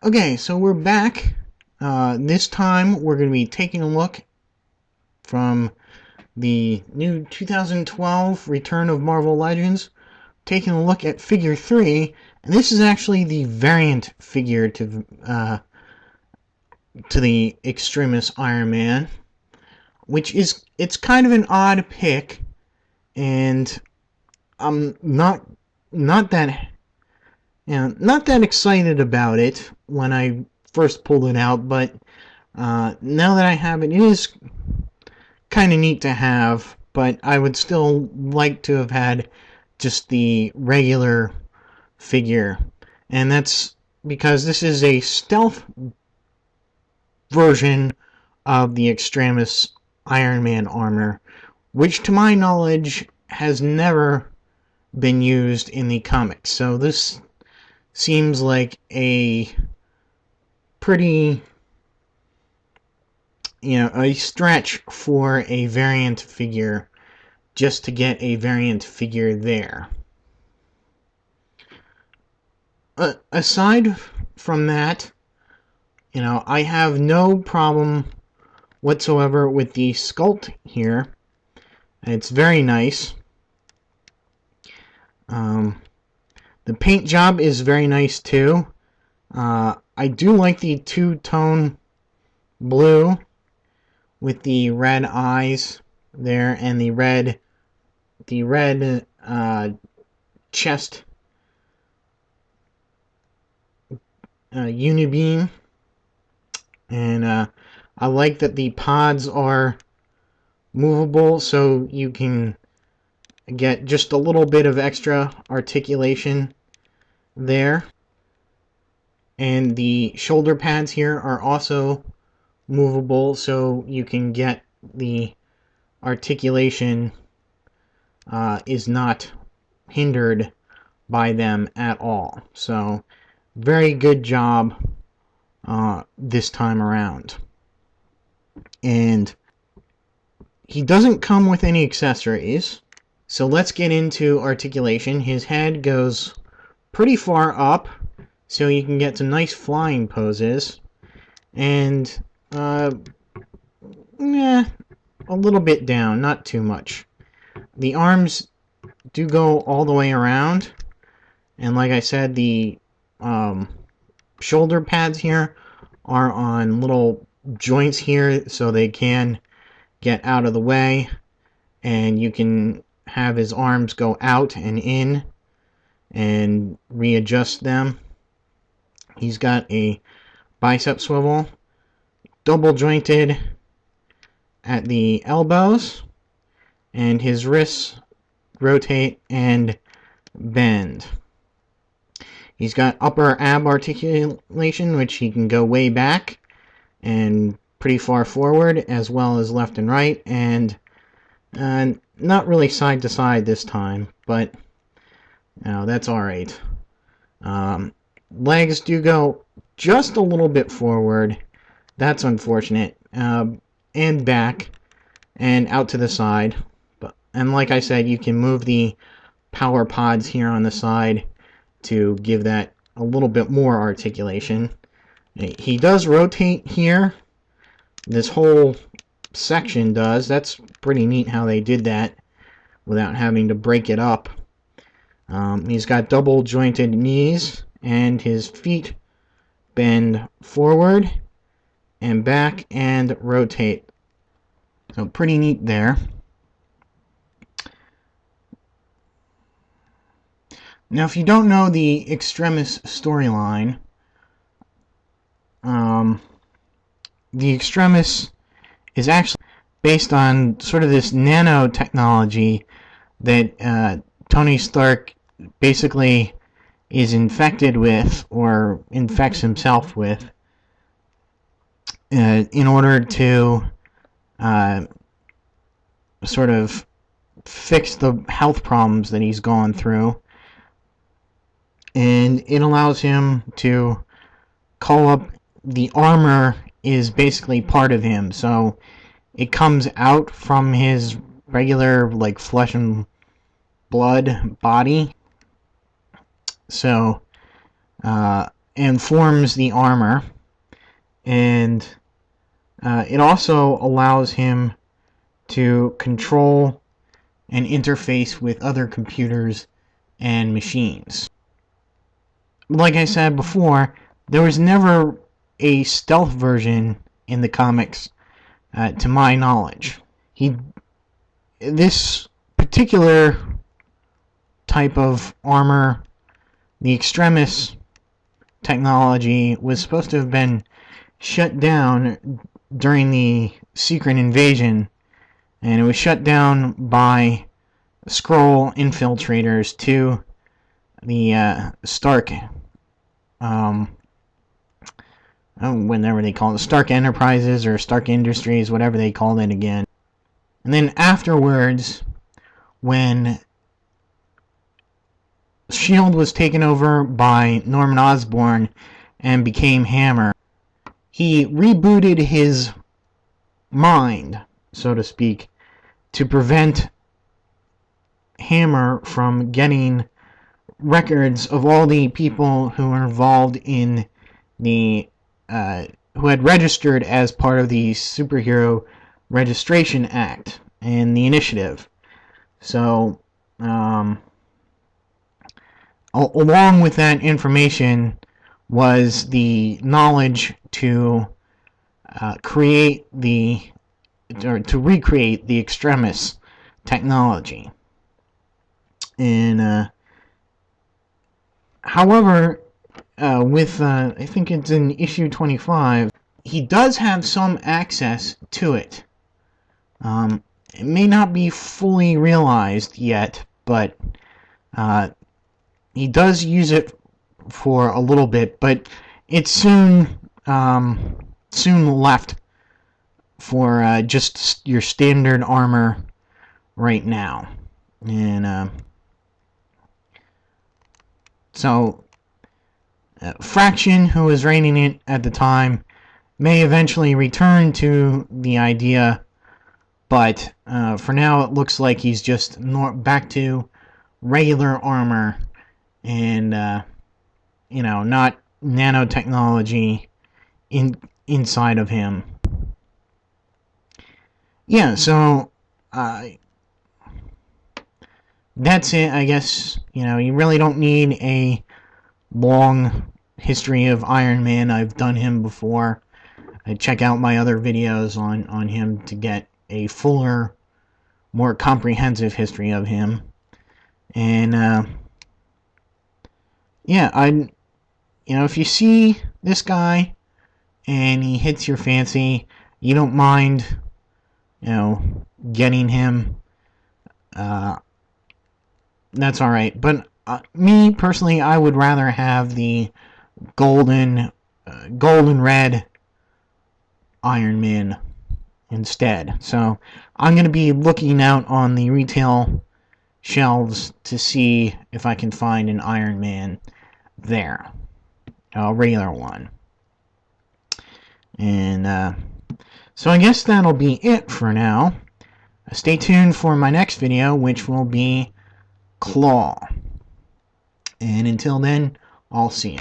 Okay, so we're back. This time we're going to be taking a look from the new 2012 Return of Marvel Legends, taking a look at Figure 3, and this is actually the variant figure to the Extremis Iron Man, which is, it's kind of an odd pick, and I'm not that excited about it when I first pulled it out, but now that I have it, it is kind of neat to have, but I would still like to have had just the regular figure, and that's because this is a stealth version of the Extremis Iron Man armor, which to my knowledge has never been used in the comics, so this seems like a pretty, a stretch for a variant figure just to get a variant figure there. Aside from that, I have no problem whatsoever with the sculpt here. It's very nice. The paint job is very nice too. I do like the two-tone blue with the red eyes there and the red chest unibeam, and I like that the pods are movable, so you can get just a little bit of extra articulation there. And the shoulder pads here are also movable, so you can get the articulation is not hindered by them at all. So very good job this time around. And he doesn't come with any accessories, so let's get into articulation. His head goes pretty far up, so you can get some nice flying poses, and a little bit down, not too much. The arms do go all the way around, and like I said, the shoulder pads here are on little joints here, so they can get out of the way, and you can have his arms go out and in and readjust them. He's got a bicep swivel, double jointed at the elbows, and his wrists rotate and bend. He's got upper ab articulation, which he can go way back and pretty far forward, as well as left and right, and not really side to side this time, but that's alright. Legs do go just a little bit forward. That's unfortunate. And back and out to the side. And like I said, you can move the power pods here on the side to give that a little bit more articulation. He does rotate here. This whole section does. That's pretty neat how they did that without having to break it up. He's got double jointed knees, and his feet bend forward and back and rotate. So pretty neat there. Now, if you don't know the Extremis storyline, the Extremis is actually based on sort of this nanotechnology that Tony Stark basically is infected with, or infects himself with, in order to sort of fix the health problems that he's gone through. And it allows him to call up, the armor is basically part of him, so it comes out from his regular, like, flesh and blood body. So and forms the armor, and it also allows him to control and interface with other computers and machines. Like I said before, there was never a stealth version in the comics, to my knowledge. This particular type of armor, the Extremis technology, was supposed to have been shut down during the Secret Invasion, and it was shut down by Skrull infiltrators to the Stark, whenever they call it, Stark Enterprises or Stark Industries, whatever they called it again. And then afterwards, when S.H.I.E.L.D. was taken over by Norman Osborn and became Hammer, he rebooted his mind, so to speak, to prevent Hammer from getting records of all the people who were involved in the who had registered as part of the Superhero Registration Act and the initiative. So, along with that information was the knowledge to recreate the Extremis technology. And however, with I think it's in issue 25, he does have some access to it. It may not be fully realized yet, but he does use it for a little bit, but it's soon left for just your standard armor right now. And so Fraction, who was reigning it at the time, may eventually return to the idea, but for now it looks like he's just back to regular armor and not nanotechnology inside of him. Yeah, so that's it, I guess. You really don't need a long history of Iron Man. I've done him before. Check out my other videos on him to get a fuller, more comprehensive history of him. And yeah, if you see this guy and he hits your fancy, you don't mind, getting him. That's all right. But me personally, I would rather have the golden red Iron Man instead. So I'm going to be looking out on the retail shelves to see if I can find an Iron Man there, a regular one. And so I guess that'll be it for now. Stay tuned for my next video, which will be Claw. And until then, I'll see you.